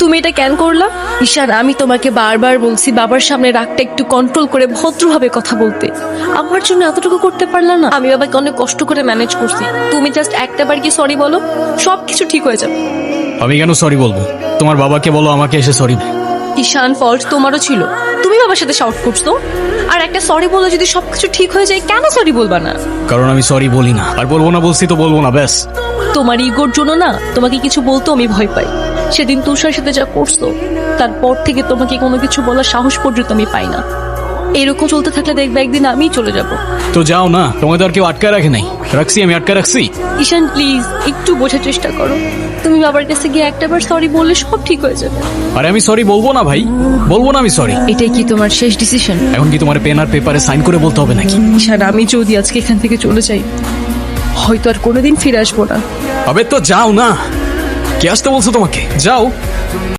তুমি এটা কেন করলা? ঈশান, আমি তোমাকে বারবার বলছি বাবার সামনে রাগটা একটু কন্ট্রোল করে ভদ্রভাবে কথা বলতে। আমার জন্য এতটুকু করতে পারলা না? আমি বাবাকে অনেক কষ্ট করে ম্যানেজ করছি। তুমি জাস্ট একটাবার কি সরি বলো, সবকিছু ঠিক হয়ে যাবে। আমি কেন সরি বলবো? তোমার বাবাকে বলো আমাকে এসে সরি। ঈশান, ফল্ট তোমারও ছিল। তুমি বাবার সাথে শাউট করছো, আর একটা সরি বলে যদি সবকিছু ঠিক হয়ে যায়, কেন সরি বলবা না? কারণ আমি সরি বলি না, আর বলবো না বলছি তো বলবো না, ব্যাস। তোমার ইগোর জন্য না তোমাকে কিছু বলতো আমি ভয় পাই। সেদিন তুষার সাথে যা করছো, তারপর থেকে তোমাকে কোনো কিছু বলার সাহস পর্যন্ত আমি পাই না। এরকম চলতে থাকলে দেখবে একদিন আমিই চলে যাব। তো যাও না, তোমাকে তো আর কেউ আটকা রাখে নাই। রাখছি, আমি আটকা রাখছি? ঈশান প্লিজ একটু বোঝার চেষ্টা করো। তুমি বাবার কাছে গিয়ে একটাবার সরি বললে সব ঠিক হয়ে যাবে। আরে আমি সরি বলবো না ভাই, বলবো না আমি সরি। এটাই কি তোমার শেষ ডিসিশন? এখন কি তোমার পেন আর পেপারে সাইন করে বলতে হবে নাকি? ঈশান, আমি যদি আজকে এখান থেকে চলে যাই, হয়তো আর কোনোদিন ফিরে আসবো না। আবে তো যাও না, কে আসতে বলছো তোমাকে? যাও।